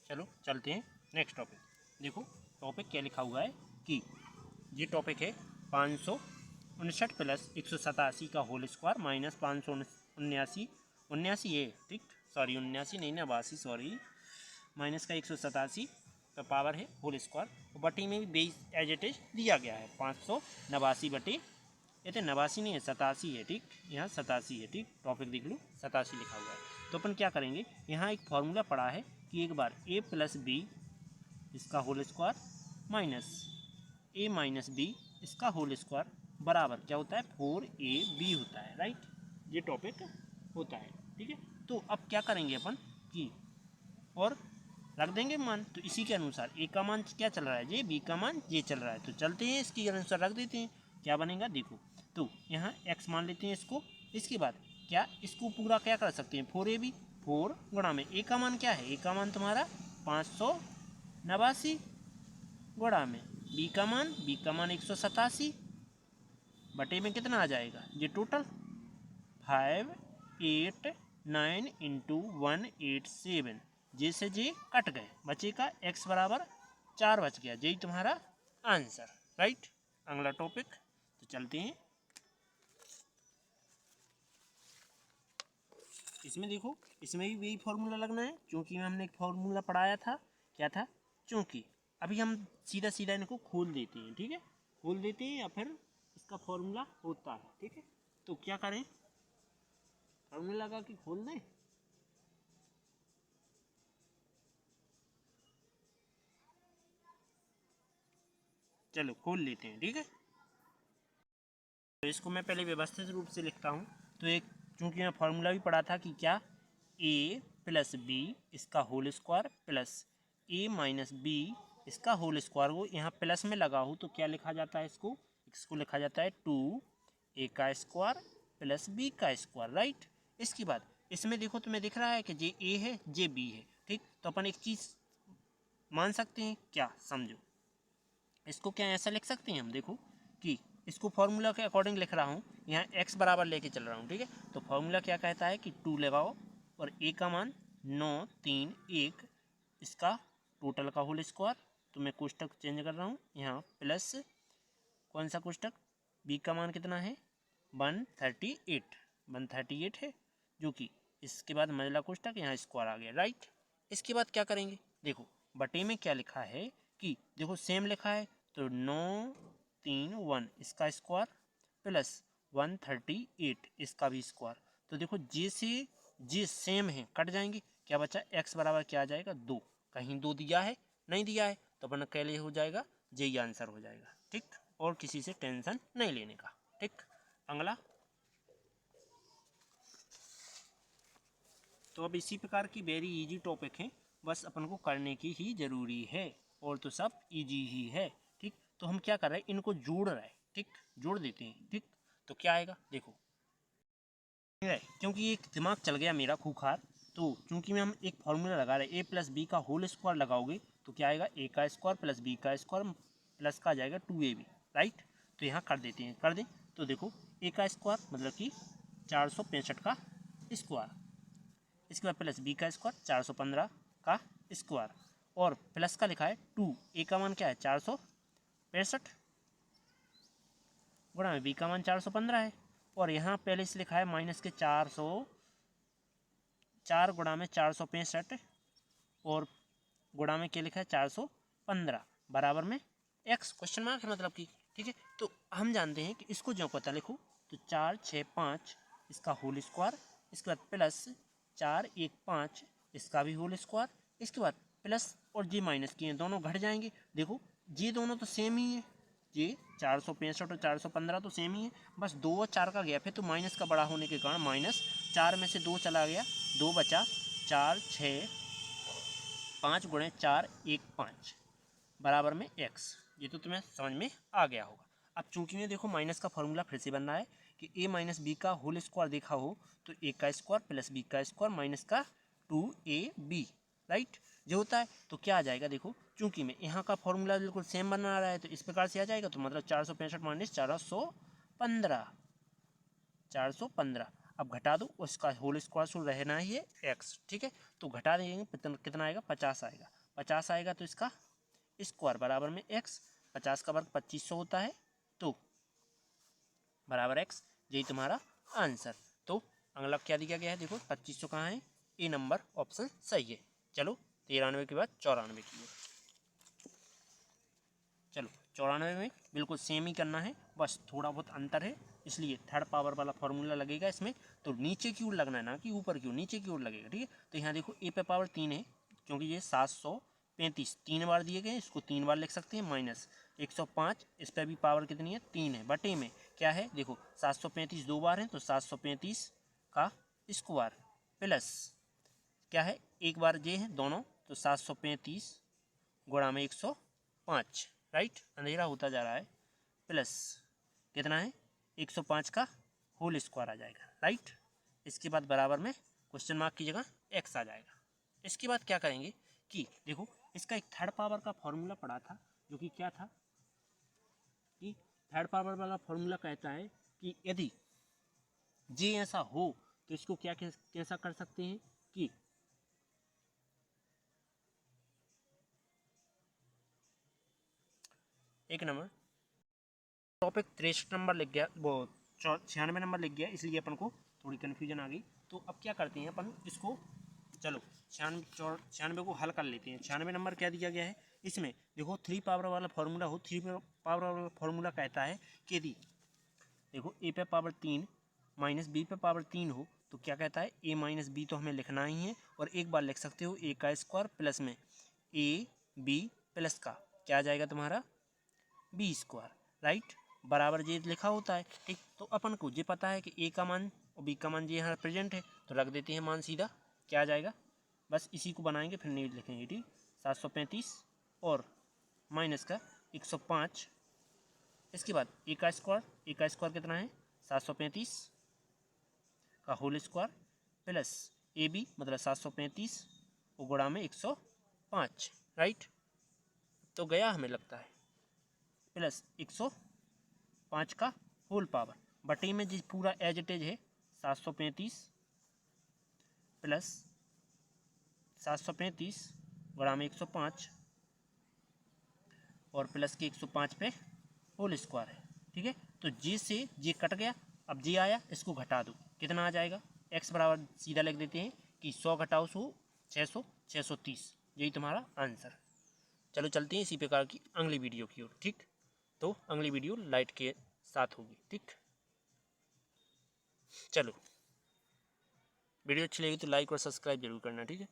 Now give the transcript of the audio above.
चलो चलते हैं नेक्स्ट टॉपिक। देखो टॉपिक क्या लिखा हुआ है कि ये टॉपिक है 559 प्लस 187 का होल स्क्वायर माइनस 579 79 है, ठीक, सॉरी 79 नहीं 89 सॉरी, माइनस का 187 का पावर है होल स्क्वायर, बटी में भी बेस एज इट इज दिया गया है 589 बटे, ये तो 89 नहीं है 87 है, ठीक, यहाँ 87 है, ठीक, टॉपिक देख लो 87 लिखा हुआ है। तो अपन क्या करेंगे, यहाँ एक फॉर्मूला पड़ा है कि एक बार a प्लस बी इसका whole square minus a minus B इसका होल स्क्वायर बराबर क्या होता है 4ab होता है, राइट, ये टॉपिक होता है, ठीक है। तो अब क्या करेंगे अपन कि और रख देंगे मान, तो इसी के अनुसार a का मान क्या चल रहा है ये, b का मान ये चल रहा है, तो चलते हैं इसके अनुसार रख देते हैं, क्या बनेगा देखो, तो यहाँ x मान लेते हैं इसको, इसके बाद क्या इसको पूरा क्या कर सकते हैं 4ab, 4 गुणा में a का मान क्या है, a का मान तुम्हारा 589 गुणा में b का मान 187 बटे में कितना आ जाएगा ये टोटल 589 इंटू 187, जैसे जे कट गए बचेगा x बराबर 4 बच गया, यही तुम्हारा आंसर, राइट। अगला टॉपिक, तो चलते हैं इसमें, देखो इसमें भी यही फॉर्मूला लगना है, क्योंकि हमने एक फॉर्मूला पढ़ाया था, क्या था, क्योंकि अभी हम सीधा सीधा इनको खोल देते हैं, ठीक है, खोल देते हैं या फिर इसका फॉर्मूला होता है, ठीक है। तो क्या करें, फॉर्मूला लगा के खोल दें, चलो खोल लेते हैं, ठीक है। तो इसको मैं पहले व्यवस्थित रूप से लिखता हूँ। तो एक, चूँकि मैं फार्मूला भी पढ़ा था कि क्या a प्लस बी इसका whole square plus a minus B इसका होल स्क्वायर को यहाँ प्लस में लगा हूँ तो क्या लिखा जाता है, इसको लिखा जाता है 2a का स्क्वायर प्लस b का स्क्वायर, राइट। इसके बाद इसमें देखो तुम्हें दिख रहा है कि जे a है जे b है, ठीक, तो अपन एक चीज़ मान सकते हैं, क्या समझो, इसको क्या ऐसा लिख सकते हैं हम, देखो कि इसको फॉर्मूला के अकॉर्डिंग लिख रहा हूँ, यहाँ x बराबर लेके चल रहा हूँ, ठीक है। तो फॉर्मूला क्या कहता है कि 2 लगाओ और a का मान 9 3 1 इसका टोटल का होल स्क्वायर, तो मैं कोष्टक चेंज कर रहा हूँ यहाँ प्लस कौन सा कोष्टक, b का मान कितना है 138 है, जो कि इसके बाद मजला कोष्टक यहाँ स्क्वायर आ गया, राइट। इसके बाद क्या करेंगे, देखो बटे में क्या लिखा है कि देखो सेम लिखा है, तो 9 3 1 इसका स्क्वायर प्लस 138 इसका भी स्क्वायर, तो देखो जैसे जे सेम है कट जाएंगे, क्या बचा x बराबर क्या आ जाएगा 2, कहीं 2 दिया है नहीं दिया है, तो अपन के लिए हो जाएगा यही आंसर हो जाएगा, ठीक, और किसी से टेंशन नहीं लेने का, ठीक। अगला, तो अब इसी प्रकार की वेरी इजी टॉपिक है, बस अपन को करने की ही जरूरी है, और तो सब इजी ही है, ठीक। तो हम क्या कर रहे हैं, इनको जोड़ रहे हैं, ठीक, जोड़ देते हैं, ठीक। तो क्या आएगा देखो, क्योंकि एक दिमाग चल गया मेरा खूखार, तो क्योंकि मैं हम एक फॉर्मूला लगा रहे हैं a प्लस बी का होल स्क्वायर लगाओगे तो क्या आएगा a का स्क्वायर प्लस b का स्क्वायर प्लस का आ जाएगा 2ab, राइट। तो यहाँ कर देते हैं, कर दें, तो देखो a का स्क्वायर मतलब कि 465 का स्क्वायर, इसके बाद प्लस b का स्क्वायर 415 का स्क्वायर, और प्लस का लिखा है 2, a का मान क्या है 465 गुणा में b का मान 415 है, और यहाँ पहले से लिखा है माइनस के 404 गुणा में 465 और गुणा में क्या लिखा है 415 बराबर में x क्वेश्चन मार्क है मतलब कि, ठीक है। तो हम जानते हैं कि इसको जो पता लिखो तो 4 6 5 इसका होल स्क्वायर, इसके बाद प्लस 4 1 5 इसका भी होल स्क्वायर, इसके बाद प्लस और जी माइनस किए दोनों घट जाएंगे, देखो जी दोनों तो सेम ही है, ये 465 और 415 तो सेम ही है, बस 2 और 4 का गैप है, तो माइनस का बड़ा होने के कारण माइनस 4 में से 2 चला गया, 2 बचा, 4 6 5 गुणे 4 1 5 बराबर में x, ये तो तुम्हें समझ में आ गया होगा। अब चूंकि में देखो माइनस का फॉर्मूला फिर से बन रहा है कि a माइनस बी का होल स्क्वायर देखा हो तो a का स्क्वायर प्लस b का स्क्वायर माइनस का 2ab, राइट, जो होता है, तो क्या आ जाएगा देखो, चूंकि में यहाँ का फॉर्मूला बिल्कुल सेम बना रहा है तो इस प्रकार से आ जाएगा, तो मतलब 465 माइनस 415, अब घटा दो उसका होल स्क्वायर रहना ही है x, ठीक है, तो घटा देंगे कितना आएगा 50 आएगा, 50 आएगा तो इसका स्क्वायर बराबर में x, 50 का वर्ग 2500 होता है तो बराबर x, यही तुम्हारा आंसर। तो अगला क्या दिया गया है, देखो 2500 कहाँ है, ए नंबर ऑप्शन सही है। चलो 93 के बाद 94 की ओर। चलो 94 में बिल्कुल सेम ही करना है, बस थोड़ा बहुत अंतर है, इसलिए थर्ड पावर वाला फॉर्मूला लगेगा इसमें, तो नीचे की ओर लगना है, ना कि ऊपर की ओर, नीचे की ओर लगेगा। ठीक है, तो यहाँ देखो ए पे पावर 3 है, क्योंकि ये 735 3 बार दिए गए, इसको 3 बार लिख सकते हैं, माइनस 105, इस पर भी पावर कितनी है 3 है, बटे में क्या है देखो 735 2 बार है तो 735 का स्क्वायर प्लस क्या है एक बार ये है दोनों, तो 735 गुणा में 105, राइट, अंधेरा होता जा रहा है, प्लस कितना है 105 का होल स्क्वायर आ जाएगा, राइट। इसके बाद बराबर में क्वेश्चन मार्क की जगह x आ जाएगा। इसके बाद क्या करेंगे कि देखो इसका एक थर्ड पावर का फॉर्मूला पड़ा था, जो कि क्या था कि थर्ड पावर वाला फॉर्मूला कहता है कि यदि जे ऐसा हो तो इसको क्या कैसा कर सकते हैं कि एक नंबर टॉपिक 63 नंबर लिख गया, वो 96 नंबर लिख गया, इसलिए अपन को थोड़ी कन्फ्यूजन आ गई। तो अब क्या करते हैं अपन इसको, चलो 96 को हल कर लेते हैं। 96 नंबर क्या दिया गया है इसमें, देखो 3 पावर वाला फॉर्मूला हो, 3 पावर वाला फॉर्मूला कहता है कि यदि देखो ए पे पावर 3 माइनस बी पे पावर 3 हो तो क्या कहता है ए माइनस बी तो हमें लिखना ही है, और एक बार लिख सकते हो ए का स्क्वायर प्लस में ए बी प्लस का क्या आ जाएगा तुम्हारा बी स्क्वायर, राइट, बराबर ये लिखा होता है। ठीक, तो अपन को ये पता है कि ए का मान और बी का मान ये यहाँ प्रेजेंट है, तो रख देते हैं मान सीधा, क्या आ जाएगा, बस इसी को बनाएंगे फिर नहीं लिखेंगे। ठीक, 735 और माइनस का 105, इसके बाद ए का स्क्वायर कितना है 735 का whole square plus A B मतलब 735 और गुणा में 105, राइट, तो गया हमें लगता है, प्लस 105 का होल पावर बटे में जिस पूरा एज इट इज है 735 प्लस 735 गुणा में 105 और प्लस के 105 पे होल स्क्वायर है। ठीक है, तो जे से जे कट गया, अब जे आया इसको घटा दो, कितना आ जाएगा, x बराबर सीधा लिख देते हैं कि 100 घटाओ 100 600 630, यही तुम्हारा आंसर। चलो चलते हैं इसी प्रकार की अगली वीडियो की ओर। ठीक, तो अगली वीडियो लाइट के साथ होगी। ठीक, चलो वीडियो अच्छी लगी तो लाइक और सब्सक्राइब जरूर करना। ठीक है।